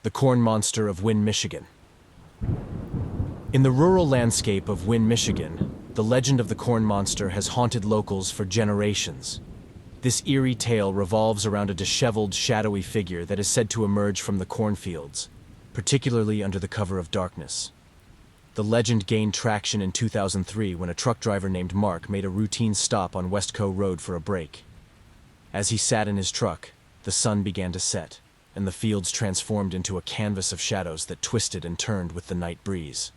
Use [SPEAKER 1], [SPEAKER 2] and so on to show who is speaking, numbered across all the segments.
[SPEAKER 1] the corn monster of Wynne, Michigan. In the rural landscape of Wynne, Michigan, the legend of the corn monster has haunted locals for generations. This eerie tale revolves around a disheveled, shadowy figure that is said to emerge from the cornfields, particularly under the cover of darkness. The legend gained traction in 2003 when a truck driver named Mark made a routine stop on Westco Road for a break. As he sat in his truck, the sun began to set, and the fields transformed into a canvas of shadows that twisted and turned with the night breeze.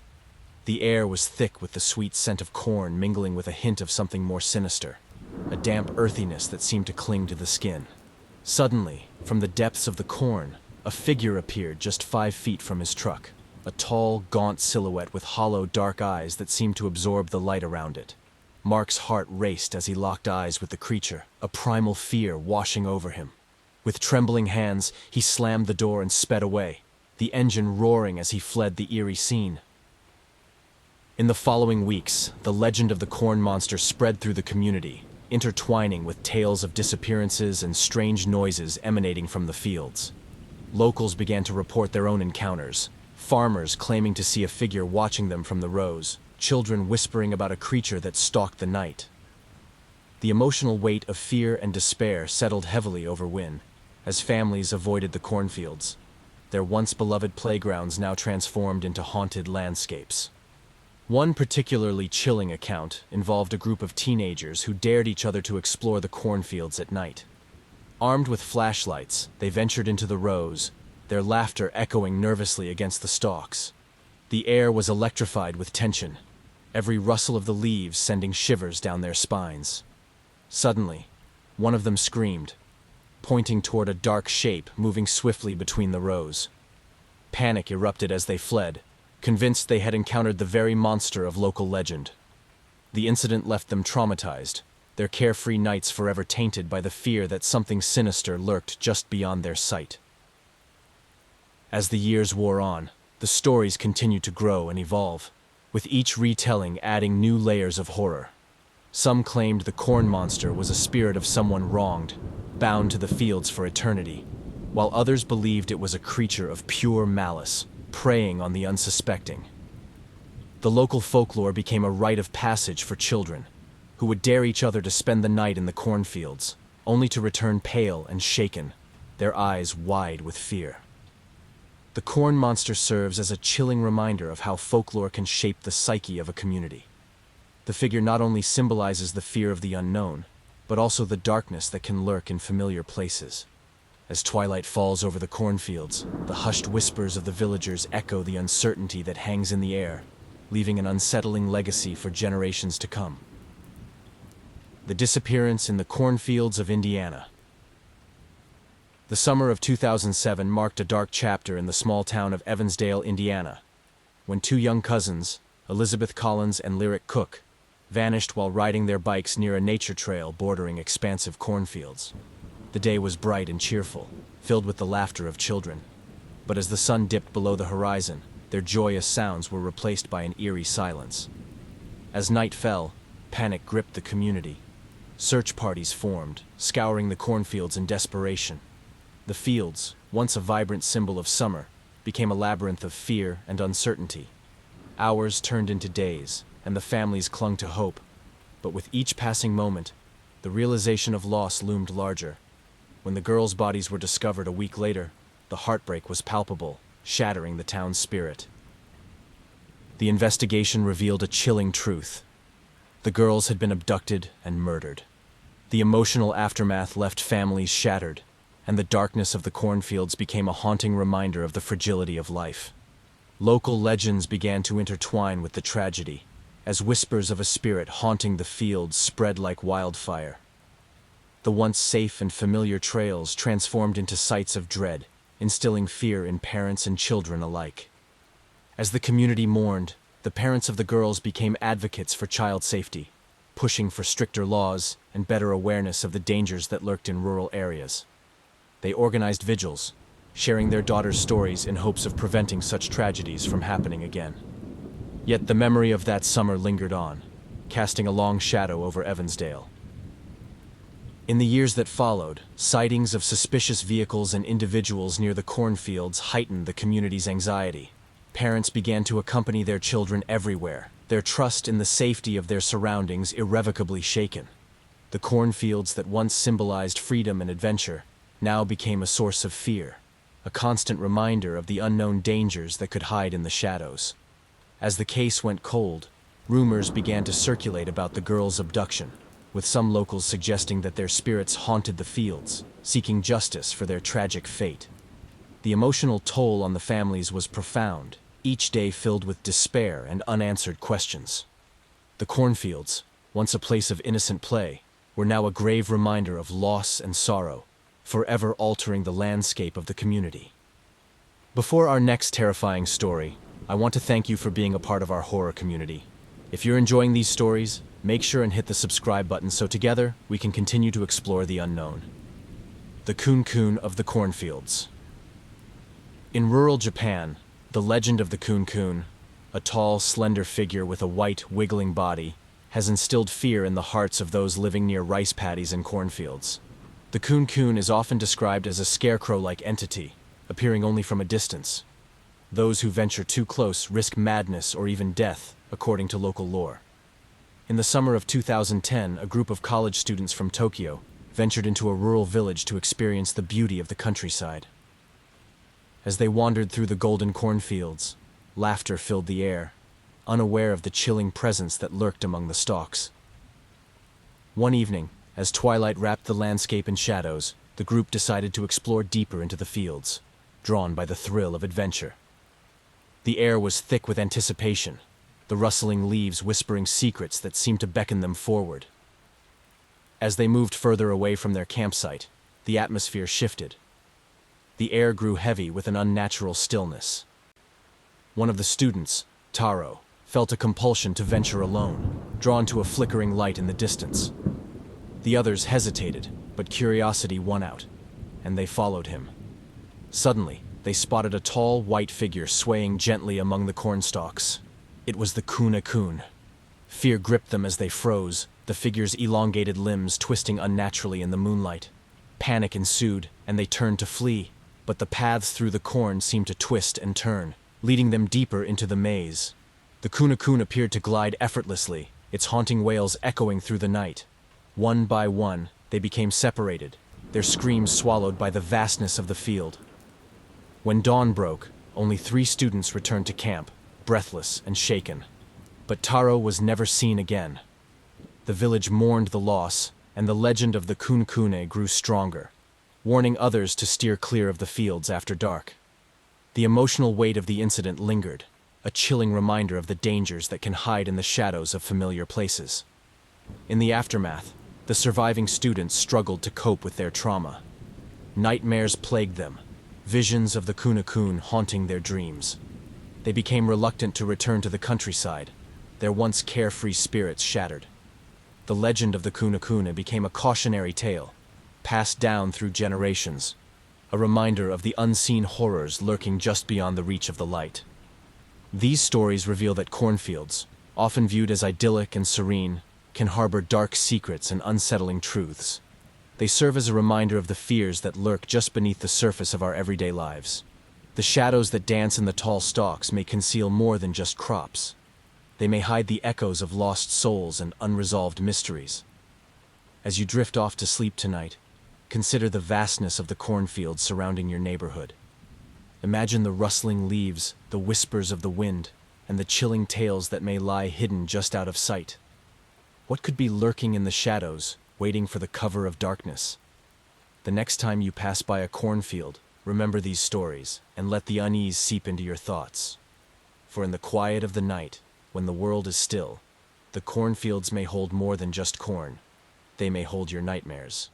[SPEAKER 1] The air was thick with the sweet scent of corn mingling with a hint of something more sinister, a damp earthiness that seemed to cling to the skin. Suddenly, from the depths of the corn, a figure appeared just 5 feet from his truck, a tall, gaunt silhouette with hollow, dark eyes that seemed to absorb the light around it. Mark's heart raced as he locked eyes with the creature, a primal fear washing over him. With trembling hands, he slammed the door and sped away, the engine roaring as he fled the eerie scene. In the following weeks, the legend of the corn monster spread through the community, intertwining with tales of disappearances and strange noises emanating from the fields. Locals began to report their own encounters, farmers claiming to see a figure watching them from the rows, children whispering about a creature that stalked the night. The emotional weight of fear and despair settled heavily over Wynne, as families avoided the cornfields, their once beloved playgrounds now transformed into haunted landscapes. One particularly chilling account involved a group of teenagers who dared each other to explore the cornfields at night. Armed with flashlights, they ventured into the rows, their laughter echoing nervously against the stalks. The air was electrified with tension, every rustle of the leaves sending shivers down their spines. Suddenly, one of them screamed, pointing toward a dark shape moving swiftly between the rows. Panic erupted as they fled, convinced they had encountered the very monster of local legend. The incident left them traumatized, their carefree nights forever tainted by the fear that something sinister lurked just beyond their sight. As the years wore on, the stories continued to grow and evolve, with each retelling adding new layers of horror. Some claimed the corn monster was a spirit of someone wronged, bound to the fields for eternity, while others believed it was a creature of pure malice, preying on the unsuspecting. The local folklore became a rite of passage for children, who would dare each other to spend the night in the cornfields, only to return pale and shaken, their eyes wide with fear. The corn monster serves as a chilling reminder of how folklore can shape the psyche of a community. The figure not only symbolizes the fear of the unknown, but also the darkness that can lurk in familiar places. As twilight falls over the cornfields, the hushed whispers of the villagers echo the uncertainty that hangs in the air, leaving an unsettling legacy for generations to come. The disappearance in the cornfields of Indiana. The summer of 2007 marked a dark chapter in the small town of Evansdale, Indiana, when 2 young cousins, Elizabeth Collins and Lyric Cook, vanished while riding their bikes near a nature trail bordering expansive cornfields. The day was bright and cheerful, filled with the laughter of children. But as the sun dipped below the horizon, their joyous sounds were replaced by an eerie silence. As night fell, panic gripped the community. Search parties formed, scouring the cornfields in desperation. The fields, once a vibrant symbol of summer, became a labyrinth of fear and uncertainty. Hours turned into days, and the families clung to hope. But with each passing moment, the realization of loss loomed larger. When the girls' bodies were discovered a week later, the heartbreak was palpable, shattering the town's spirit. The investigation revealed a chilling truth. The girls had been abducted and murdered. The emotional aftermath left families shattered, and the darkness of the cornfields became a haunting reminder of the fragility of life. Local legends began to intertwine with the tragedy, as whispers of a spirit haunting the fields spread like wildfire. The once safe and familiar trails transformed into sites of dread, instilling fear in parents and children alike. As the community mourned, the parents of the girls became advocates for child safety, pushing for stricter laws and better awareness of the dangers that lurked in rural areas. They organized vigils, sharing their daughters' stories in hopes of preventing such tragedies from happening again. Yet the memory of that summer lingered on, casting a long shadow over Evansdale. In the years that followed, sightings of suspicious vehicles and individuals near the cornfields heightened the community's anxiety. Parents began to accompany their children everywhere, their trust in the safety of their surroundings irrevocably shaken. The cornfields that once symbolized freedom and adventure now became a source of fear, a constant reminder of the unknown dangers that could hide in the shadows. As the case went cold, rumors began to circulate about the girls' abduction, with some locals suggesting that their spirits haunted the fields, seeking justice for their tragic fate. The emotional toll on the families was profound, each day filled with despair and unanswered questions. The cornfields, once a place of innocent play, were now a grave reminder of loss and sorrow, forever altering the landscape of the community. Before our next terrifying story, I want to thank you for being a part of our horror community. If you're enjoying these stories, make sure and hit the subscribe button so together we can continue to explore the unknown. The Kun-kun of the cornfields. In rural Japan, the legend of the Kun-kun, a tall, slender figure with a white, wiggling body, has instilled fear in the hearts of those living near rice paddies and cornfields. The Kun-kun is often described as a scarecrow-like entity, appearing only from a distance. Those who venture too close risk madness or even death, according to local lore. In the summer of 2010, a group of college students from Tokyo ventured into a rural village to experience the beauty of the countryside. As they wandered through the golden cornfields, laughter filled the air, unaware of the chilling presence that lurked among the stalks. One evening, as twilight wrapped the landscape in shadows, the group decided to explore deeper into the fields, drawn by the thrill of adventure. The air was thick with anticipation, the rustling leaves whispering secrets that seemed to beckon them forward. As they moved further away from their campsite, the atmosphere shifted. The air grew heavy with an unnatural stillness. One of the students, Taro, felt a compulsion to venture alone, drawn to a flickering light in the distance. The others hesitated, but curiosity won out, and they followed him. Suddenly, they spotted a tall, white figure swaying gently among the cornstalks. It was the Kun-kun. Fear gripped them as they froze, the figure's elongated limbs twisting unnaturally in the moonlight. Panic ensued, and they turned to flee, but the paths through the corn seemed to twist and turn, leading them deeper into the maze. The Kun-kun appeared to glide effortlessly, its haunting wails echoing through the night. One by one, they became separated, their screams swallowed by the vastness of the field. When dawn broke, only 3 students returned to camp, breathless and shaken. But Taro was never seen again. The village mourned the loss, and the legend of the Kun-kun grew stronger, warning others to steer clear of the fields after dark. The emotional weight of the incident lingered, a chilling reminder of the dangers that can hide in the shadows of familiar places. In the aftermath, the surviving students struggled to cope with their trauma. Nightmares plagued them, visions of the Kun-kun haunting their dreams. They became reluctant to return to the countryside, their once carefree spirits shattered. The legend of the Kun-kun became a cautionary tale, passed down through generations, a reminder of the unseen horrors lurking just beyond the reach of the light. These stories reveal that cornfields, often viewed as idyllic and serene, can harbor dark secrets and unsettling truths. They serve as a reminder of the fears that lurk just beneath the surface of our everyday lives. The shadows that dance in the tall stalks may conceal more than just crops. They may hide the echoes of lost souls and unresolved mysteries. As you drift off to sleep tonight, consider the vastness of the cornfields surrounding your neighborhood. Imagine the rustling leaves, the whispers of the wind, and the chilling tales that may lie hidden just out of sight. What could be lurking in the shadows, waiting for the cover of darkness? The next time you pass by a cornfield, remember these stories and let the unease seep into your thoughts. For in the quiet of the night, when the world is still, the cornfields may hold more than just corn. They may hold your nightmares.